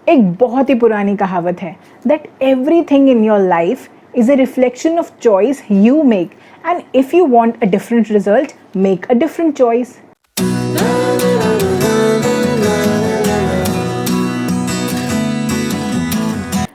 एक बहुत ही पुरानी कहावत है that everything in your life is a reflection of choice you make, and if you want a different result, make a different choice.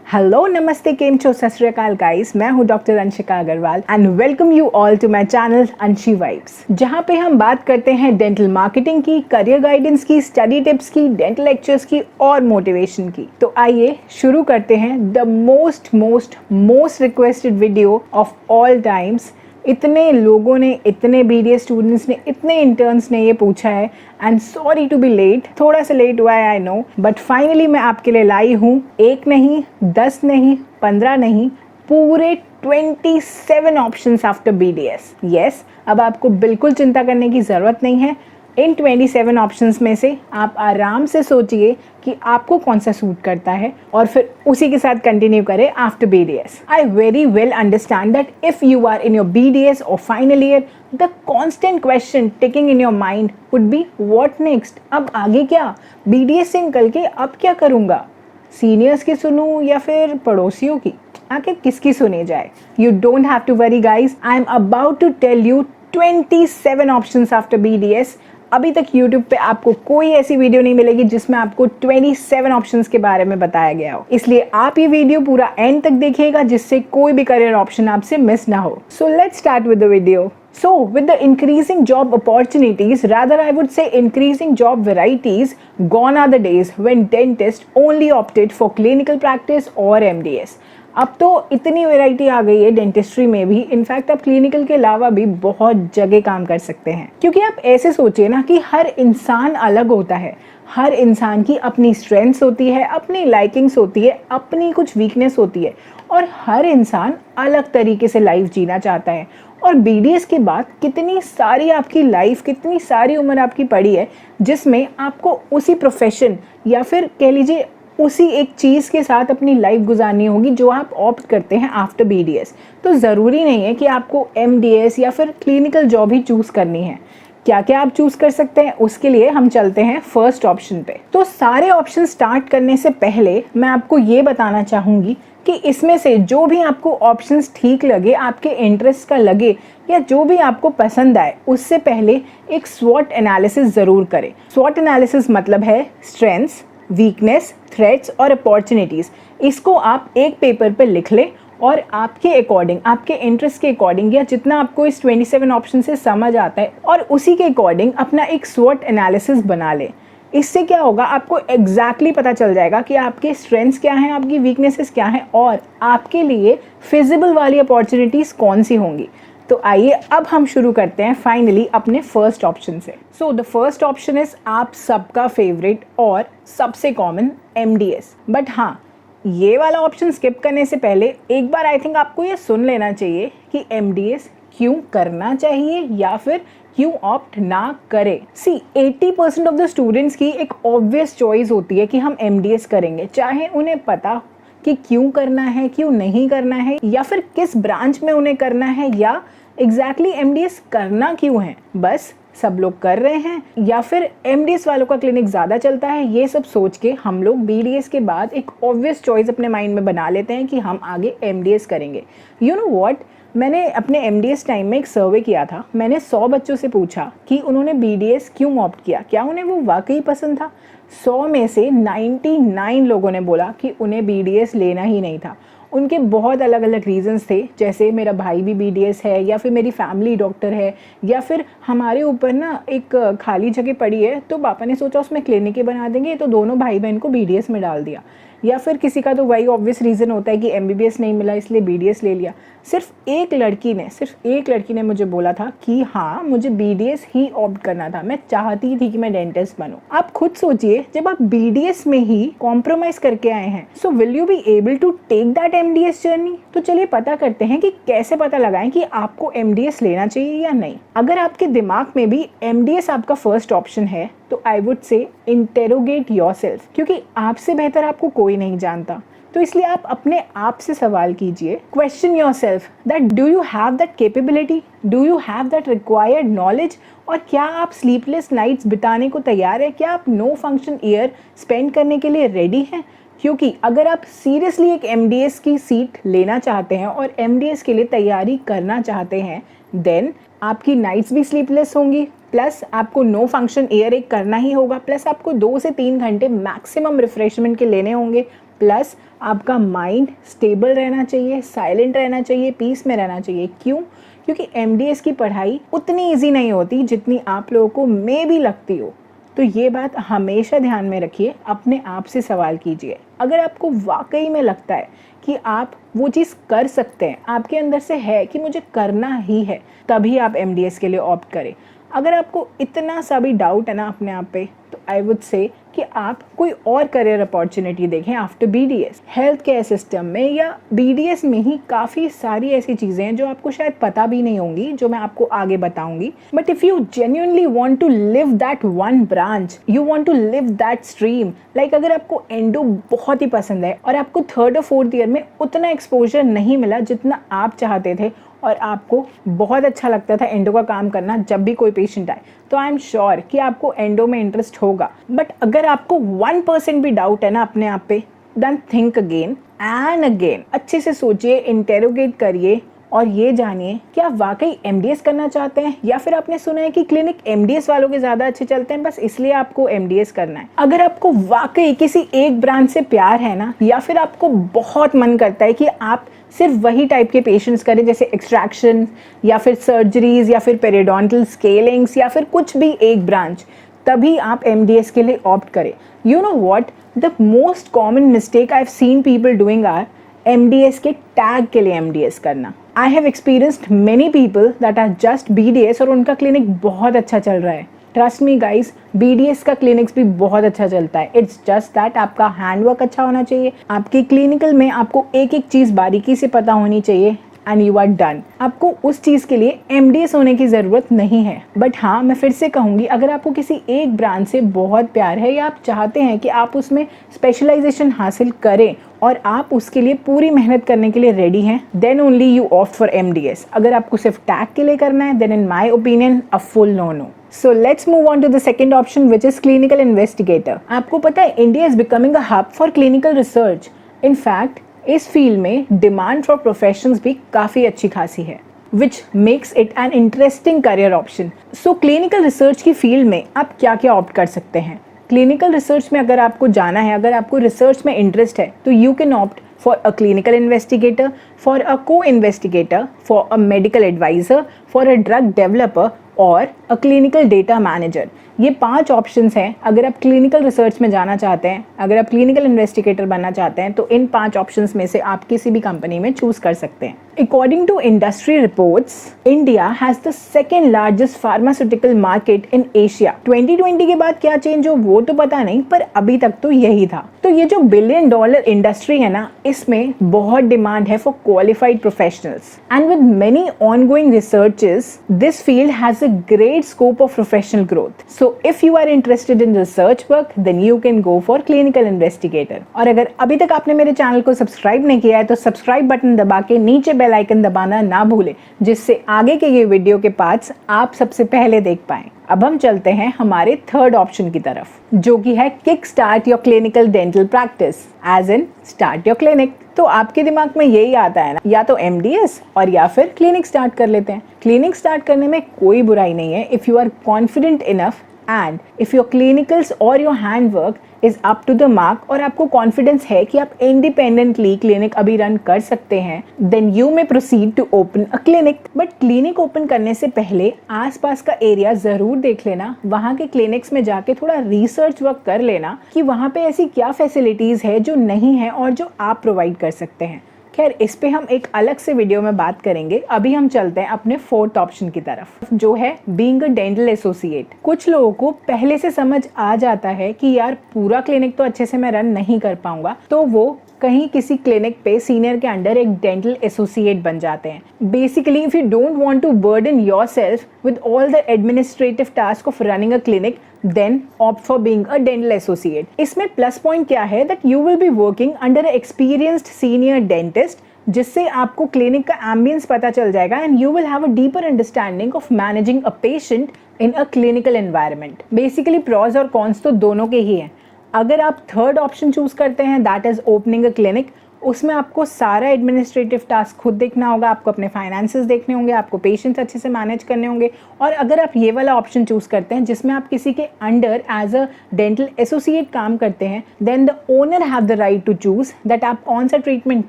Hello नमस्ते केम छो सत श्री अकाल गाइस, मैं हूं doctor Anshika Agrawal and welcome you all to my channel Anshi Vibes, जहां पे हम बात करते हैं डेंटल मार्केटिंग की, करियर गाइडेंस की, स्टडी टिप्स की, डेंटल लेक्चर्स की और मोटिवेशन की। तो आइए शुरू करते हैं the most requested video of all times. इतने लोगों ने, इतने BDS स्टूडेंट्स ने, इतने इंटर्न्स ने ये पूछा है and sorry to be late, थोड़ा सा लेट हुआ है आई नो, बट फाइनली मैं आपके लिए लाई हूँ 1 नहीं, 10 नहीं, 15 नहीं, पूरे 27 ऑप्शंस आफ्टर BDS। यस, अब आपको बिल्कुल चिंता करने की ज़रूरत नहीं है। इन 27 ऑप्शंस में से आप आराम से सोचिए कि आपको कौन सा सूट करता है और फिर उसी के साथ कंटिन्यू करें after BDS। I very well understand that if you are in your BDS और final year, the constant question ticking in your mind would be what next. अब आगे क्या? BDS से निकल के अब क्या करूँगा? सीनियर्स की सुनूं या फिर पड़ोसियों की? आखिर किसकी सुनी जाए? You don't have to worry guys, I am about to tell you 27 options after BDS। अभी तक YouTube पे आपको कोई ऐसी वीडियो नहीं मिलेगी जिसमें आपको 27 ऑप्शंस के बारे में बताया गया हो, इसलिए आप ये वीडियो पूरा एंड तक देखिएगा जिससे कोई भी करियर ऑप्शन आपसे मिस ना हो। So let's start with the video. So, with the increasing job opportunities, rather I would say increasing job varieties, gone are the days when dentists only opted for clinical practice or MDS. अब तो इतनी variety आ गई है dentistry में भी, in fact आप clinical के अलावा भी बहुत जगह काम कर सकते हैं। क्योंकि आप ऐसे सोचिए ना कि हर इंसान अलग होता है, हर इंसान की अपनी स्ट्रेंथ्स होती है, अपनी लाइकिंग्स होती है, अपनी कुछ वीकनेस होती है और हर इंसान अलग तरीके से लाइफ जीना चाहता है। और BDS के बाद कितनी सारी आपकी लाइफ, कितनी सारी उम्र आपकी पड़ी है जिसमें आपको उसी प्रोफेशन या फिर कह लीजिए उसी एक चीज़ के साथ अपनी लाइफ गुजारनी होगी जो आप ऑप्ट करते हैं आफ्टर BDS। तो ज़रूरी नहीं है कि आपको MDS या फिर क्लिनिकल जॉब ही चूज़ करनी है। क्या क्या आप चूज़ कर सकते हैं, उसके लिए हम चलते हैं फर्स्ट ऑप्शन पे। तो सारे ऑप्शन स्टार्ट करने से पहले मैं आपको ये बताना चाहूँगी कि इसमें से जो भी आपको ऑप्शंस ठीक लगे, आपके इंटरेस्ट का लगे या जो भी आपको पसंद आए, उससे पहले एक स्वॉट एनालिसिस ज़रूर करें। स्वॉट एनालिसिस मतलब है स्ट्रेंथ्स, वीकनेस, थ्रेट्स और अपॉर्चुनिटीज़। इसको आप एक पेपर पे लिख लें और आपके अकॉर्डिंग, आपके इंटरेस्ट के अकॉर्डिंग या जितना आपको इस 27 ऑप्शन से समझ आता है और उसी के अकॉर्डिंग अपना एक स्वॉट एनालिसिस बना लें। इससे क्या होगा, आपको एग्जैक्टली पता चल जाएगा कि आपके स्ट्रेंथ्स क्या हैं, आपकी वीकनेसेस क्या हैं और आपके लिए फिजिबल वाली अपॉर्चुनिटीज़ कौन सी होंगी। तो आइए अब हम शुरू करते हैं फाइनली अपने फर्स्ट ऑप्शन से। So the first option is आप सबका फेवरेट और सबसे कॉमन MDS। बट हाँ, ये वाला ऑप्शन स्किप करने से पहले एक बार आई थिंक आपको ये सुन लेना चाहिए कि MDS क्यों करना चाहिए या फिर क्यों ऑप्ट ना करें। सी 80% ऑफ द स्टूडेंट्स की एक ऑब्वियस चॉइस होती है कि हम MDS करेंगे, चाहे उन्हें पता कि क्यों करना है, क्यों नहीं करना है या फिर किस ब्रांच में उन्हें करना है या एग्जैक्टली MDS करना क्यों है। बस सब लोग कर रहे हैं या फिर MDS वालों का क्लिनिक ज़्यादा चलता है, ये सब सोच के हम लोग BDS के बाद एक ऑब्वियस चॉइस अपने माइंड में बना लेते हैं कि हम आगे MDS करेंगे। यू नो व्हाट, मैंने अपने MDS टाइम में एक सर्वे किया था। मैंने 100 बच्चों से पूछा कि उन्होंने BDS क्यों ऑप्ट किया, क्या उन्हें वो वाकई पसंद था। 100 में से 99 लोगों ने बोला कि उन्हें BDS लेना ही नहीं था। उनके बहुत अलग अलग रीजंस थे, जैसे मेरा भाई भी BDS है या फिर मेरी फैमिली डॉक्टर है या फिर हमारे ऊपर ना एक खाली जगह पड़ी है तो पापा ने सोचा उसमें क्लिनिक ही बना देंगे, तो दोनों भाई बहन को BDS में डाल दिया। या फिर किसी का तो वही ऑब्वियस रीज़न होता है कि MBBS नहीं मिला इसलिए BDS ले लिया। सिर्फ एक लड़की ने मुझे बोला था कि हाँ, मुझे BDS ही ऑप्ट करना था, मैं चाहती थी कि मैं डेंटिस्ट बनूं। आप खुद सोचिए, जब आप BDS में ही कॉम्प्रोमाइज करके आए हैं, so will you be able to take that MDS journey. तो चलिए पता करते हैं कि कैसे पता लगाएं कि आपको MDS लेना चाहिए या नहीं। अगर आपके दिमाग में भी MDS आपका फर्स्ट ऑप्शन है तो I would say interrogate yourself, क्योंकि आपसे बेहतर आपको कोई नहीं जानता। तो इसलिए आप अपने आप से सवाल कीजिए, question yourself that do you have that capability, do you have that required knowledge, और क्या आप स्लीपलेस नाइट्स बिताने को तैयार है, क्या आप नो फंक्शन ईयर स्पेंड करने के लिए रेडी हैं। क्योंकि अगर आप सीरियसली एक MDS की सीट लेना चाहते हैं और MDS के लिए तैयारी करना चाहते हैं, देन आपकी नाइट्स भी स्लीपलेस होंगी, प्लस आपको नो फंक्शन एयर एक करना ही होगा, प्लस आपको 2 से 3 घंटे मैक्सिमम रिफ्रेशमेंट के लेने होंगे, प्लस आपका माइंड स्टेबल रहना चाहिए, साइलेंट रहना चाहिए, पीस में रहना चाहिए। क्यों? क्योंकि MDS की पढ़ाई उतनी ईजी नहीं होती जितनी आप लोगों को मे भी लगती हो। तो ये बात हमेशा ध्यान में रखिए, अपने आप से सवाल कीजिए। अगर आपको वाकई में लगता है कि आप वो चीज़ कर सकते हैं, आपके अंदर से है कि मुझे करना ही है, तभी आप MDS के लिए ऑप्ट करें। अगर आपको इतना सा भी डाउट है ना अपने आप पे, तो आई वुड से कि आप कोई और करियर अपॉर्चुनिटी देखें after BDS। Health care system में या BDS में ही काफ़ी सारी ऐसी चीज़ें हैं जो आपको शायद पता भी नहीं होंगी, जो मैं आपको आगे बताऊंगी। But if you genuinely want to live that one branch, you want to live that stream, like अगर आपको एंडो बहुत ही पसंद है और आपको 3rd और 4th ईयर में उतना एक्सपोजर नहीं मिला जितना आप चाहते थे, और आपको बहुत अच्छा लगता था एंडो का काम करना जब भी कोई पेशेंट आए, तो आई एम श्योर कि आपको एंडो में इंटरेस्ट होगा। बट अगर आपको 1% भी डाउट है ना अपने आप पे, then think again and again, अच्छे से सोचिए, इंटेरोगेट करिए और ये जानिए कि आप वाकई MDS करना चाहते हैं, या फिर आपने सुना है कि क्लिनिक MDS वालों के ज़्यादा अच्छे चलते हैं, बस इसलिए आपको MDS करना है। अगर आपको वाकई किसी एक ब्रांच से प्यार है ना, या फिर आपको बहुत मन करता है कि आप सिर्फ वही टाइप के पेशेंट्स करें, जैसे एक्सट्रैक्शन या फिर सर्जरीज या फिर पेरिडोंटल स्केलिंग्स या फिर कुछ भी एक ब्रांच, तभी आप MDS के लिए ऑप्ट करें। You know what, the most common mistake I have seen people doing are MDS के टैग के लिए MDS करना। I have experienced many people that are just BDS और उनका क्लिनिक बहुत अच्छा चल रहा है। ट्रस्ट मी गाइज, BDS का क्लिनिक्स भी बहुत अच्छा चलता है। इट्स जस्ट दैट आपका हैंडवर्क अच्छा होना चाहिए, आपकी क्लिनिकल में आपको एक एक चीज़ बारीकी से पता होनी चाहिए, एंड यू आर डन। आपको उस चीज़ के लिए MDS होने की ज़रूरत नहीं है। बट हाँ, मैं फिर से कहूँगी, अगर आपको किसी एक ब्रांच से बहुत प्यार है या आप चाहते हैं कि आप उसमें स्पेशलाइजेशन हासिल करें और आप उसके लिए पूरी मेहनत करने के लिए रेडी हैं, then only you opt for MDS। अगर आपको सिर्फ टैग के लिए करना है, then in my opinion a full no. So let's move on to the second option, which is clinical investigator. आपको पता है India is becoming a hub for clinical research. In fact, इस फील्ड में demand for professions भी काफ़ी अच्छी खासी है, which makes it an interesting career option. So clinical research की फील्ड में आप क्या क्या ऑप्ट कर सकते हैं? क्लिनिकल रिसर्च में अगर आपको जाना है, अगर आपको रिसर्च में इंटरेस्ट है, तो you can opt for a clinical investigator, for a co-investigator, for a medical advisor, for a drug developer और a clinical data manager। ये 5 ऑप्शंस हैं। अगर आप क्लिनिकल रिसर्च में जाना चाहते हैं, अगर आप क्लिनिकल इन्वेस्टिगेटर बनना चाहते हैं, तो इन 5 ऑप्शंस में से आप किसी भी कंपनी में चूज कर सकते हैं। According to industry reports, India has the second largest pharmaceutical market in Asia। 2020 के बाद क्या चेंज हो वो तो पता नहीं, पर अभी तक तो यही था। तो ये जो $1 बिलियन इंडस्ट्री है ना, इसमें बहुत डिमांड है for qualified professionals, and with many ongoing researches this field has a great scope of professional growth. So if you are interested in research work, then you can go for clinical investigator. और अगर अभी तक आपने मेरे channel को subscribe नहीं किया है, तो सब्सक्राइब बटन दबा के नीचे बेल आइकन दबाना ना भूलें, जिससे आगे के ये वीडियो के पार्ट्स आप सबसे पहले देख पाएं। अब हम चलते हैं हमारे थर्ड ऑप्शन की तरफ, जो कि है kick start your clinical dental practice, as in start your clinic. तो आपके दिमाग में यही आता है ना, या तो MDS और या फिर क्लिनिक स्टार्ट कर लेते हैं। क्लिनिक स्टार्ट करने में कोई बुराई नहीं है, if you are confident enough and if your clinicals और your hand work is up to the mark, और आपको कॉन्फिडेंस है कि आप इंडिपेंडेंटली क्लिनिक अभी रन कर सकते हैं, then you may proceed to open a clinic. But clinic open करने से पहले आसपास का एरिया जरूर देख लेना, वहाँ के क्लिनिक्स में जाके थोड़ा रिसर्च वर्क कर लेना कि वहाँ पे ऐसी क्या फैसिलिटीज़ है जो नहीं है और जो आप प्रोवाइड कर सकते हैं। खैर, इस पे हम एक अलग से वीडियो में बात करेंगे। अभी हम चलते हैं अपने फोर्थ ऑप्शन की तरफ, जो है बीइंग अ डेंटल एसोसिएट। कुछ लोगों को पहले से समझ आ जाता है कि यार पूरा क्लिनिक तो अच्छे से मैं रन नहीं कर पाऊंगा, तो वो कहीं किसी क्लिनिक पे सीनियर के अंडर एक डेंटल एसोसिएट बन जाते हैं। Basically if you don't want to burden yourself with all the administrative task of running a clinic, then opt for being a dental associate. इसमें प्लस पॉइंट क्या है, that you will be working under a experienced senior dentist, जिससे आपको clinic का ambience पता चल जाएगा and you will have a deeper understanding of managing a patient in a clinical environment. Basically pros और cons तो दोनों के ही हैं। अगर आप थर्ड ऑप्शन चूज करते हैं, that is opening a clinic, उसमें आपको सारा एडमिनिस्ट्रेटिव टास्क खुद देखना होगा, आपको अपने फाइनेंसेस देखने होंगे, आपको पेशेंट्स अच्छे से मैनेज करने होंगे। और अगर आप ये वाला ऑप्शन चूज करते हैं जिसमें आप किसी के under as a dental associate काम करते हैं, then the owner have the right to choose that आप कौन सा ट्रीटमेंट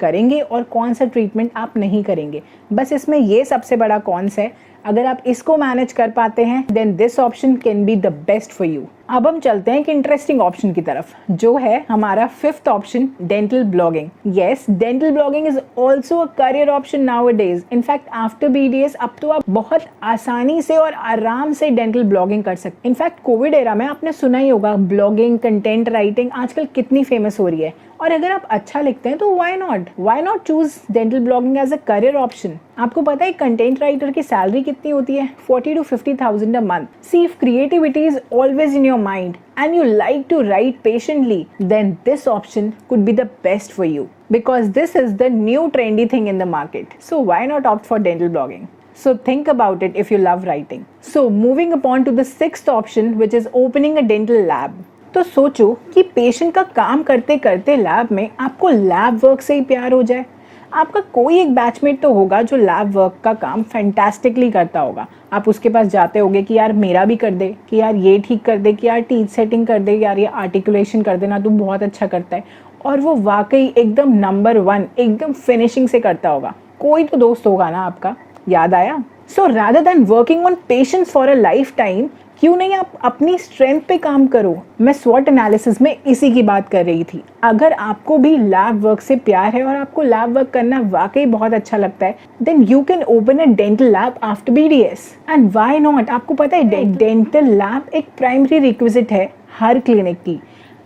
करेंगे और कौन सा ट्रीटमेंट आप नहीं करेंगे। बस इसमें ये सबसे बड़ा कॉन्स है। अगर आप इसको मैनेज कर पाते हैं then this option can be the best for you. अब हम चलते हैं एक इंटरेस्टिंग ऑप्शन की तरफ, जो है हमारा fifth option, dental blogging. Yes, dental blogging is also a career option now a days. In fact after BDS अब तो आप बहुत आसानी से और आराम से डेंटल ब्लॉगिंग कर सकते हैं। इनफैक्ट कोविड एरा में आपने सुना ही होगा, ब्लॉगिंग, कंटेंट राइटिंग आजकल कितनी फेमस हो रही है। और अगर आप अच्छा लिखते हैं तो why not choose dental blogging as a career option. आपको पता है कंटेंट राइटर की सैलरी कितनी होती है? 40 to 50,000 a month. See if creativity is always in your mind and you like to write patiently, then this option could be the best for you because this is the new trendy thing in the market. So why not opt for dental blogging? So think about it if you love writing. So moving upon to the sixth option, which is opening a dental lab. तो सोचो कि patient का काम करते करते lab में आपको lab work से ही प्यार हो जाए। आपका कोई एक बैचमेट तो होगा जो लैब वर्क का काम फैंटास्टिकली करता होगा। आप उसके पास जाते होगे कि यार मेरा भी कर दे, कि यार ये ठीक कर दे, कि यार टीथ सेटिंग कर दे, यार ये आर्टिकुलेशन कर देना, तू बहुत अच्छा करता है। और वो वाकई एकदम नंबर 1 एकदम फिनिशिंग से करता होगा। कोई तो दोस्त होगा ना आपका, याद आया? So rather than working on patients for a life time, क्यों नहीं आप अपनी स्ट्रेंथ पे काम करो। मैं स्वॉट एनालिसिस में इसी की बात कर रही थी। अगर आपको भी लैब वर्क से प्यार है और आपको लैब वर्क करना वाकई बहुत अच्छा लगता है, then you can open a dental lab after BDS and why not. आपको पता है डेंटल लैब एक प्राइमरी रिक्विजिट है हर क्लिनिक की।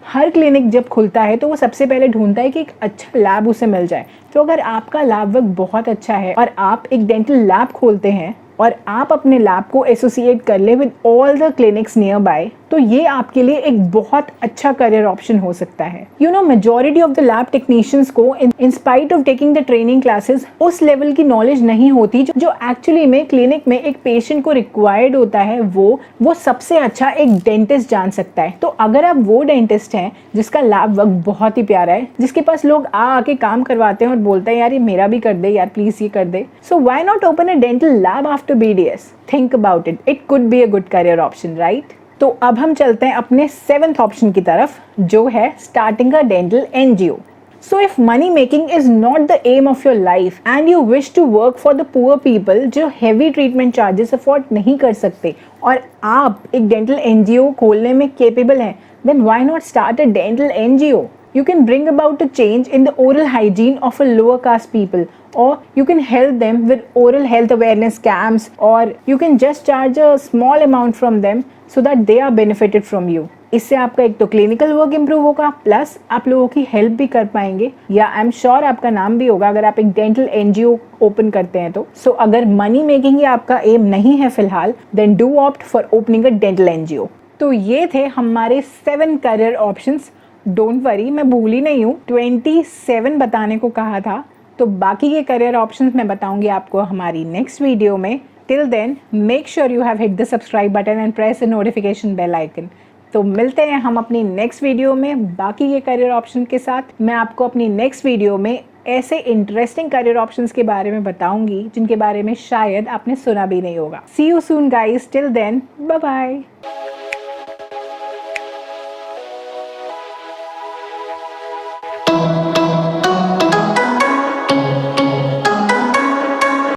हर क्लिनिक जब खुलता है तो वो सबसे पहले ढूंढता है कि एक अच्छा लैब उसे मिल जाए। तो अगर आपका लैब वर्क बहुत अच्छा है और आप एक डेंटल लैब खोलते हैं और आप अपने लैब को एसोसिएट कर ले with all the clinics near by, तो ये आपके लिए एक बहुत अच्छा करियर ऑप्शन हो सकता है। You know, majority of the lab technicians को in spite of taking the training classes उस लेवल की नॉलेज नहीं होती जो एक्चुअली में क्लिनिक में एक पेशेंट को रिक्वायर्ड होता है। वो सबसे अच्छा एक डेंटिस्ट जान सकता है। तो अगर आप वो डेंटिस्ट हैं जिसका लैब वर्क बहुत ही प्यारा है, जिसके पास लोग आके काम करवाते हैं और बोलते हैं यार ये मेरा भी कर दे, यार प्लीज ये कर दे, so why not open a dental lab after BDS? Think about it, it could be a good career option, right? तो अब हम चलते हैं अपने 7th ऑप्शन की तरफ, जो है starting a dental NGO। So if money making is not the aim of your life and you wish to work for the poor people जो heavy treatment charges afford नहीं कर सकते और आप एक dental NGO खोलने में capable हैं, then why not start a dental NGO? You can bring about a change in the oral hygiene of a lower caste people, or you can help them with oral health awareness camps, or you can just charge a small amount from them so that they are benefited from you. इससे आपका एक तो clinical work improve होगा, plus आप लोगों की help भी कर पाएंगे, या आई एम श्योर आपका नाम भी होगा अगर आप एक डेंटल NGO ओपन करते हैं तो। सो अगर मनी मेकिंग ही आपका एम नहीं है फिलहाल, then do opt for opening a dental NGO। तो ये थे हमारे 7 करियर ऑप्शंस। डोंट वरी, मैं भूली नहीं हूँ, 27 बताने को कहा था। तो बाकी के करियर ऑप्शंस मैं बताऊंगी आपको हमारी नेक्स्ट वीडियो में। Till then make sure you have hit the subscribe button and press the notification bell icon. तो मिलते हैं हम अपनी नेक्स्ट वीडियो में बाकी के करियर ऑप्शन के साथ। मैं आपको अपनी नेक्स्ट वीडियो में ऐसे इंटरेस्टिंग करियर ऑप्शंस के बारे में बताऊंगी जिनके बारे में शायद आपने सुना भी नहीं होगा। See you soon guys, till then bye bye.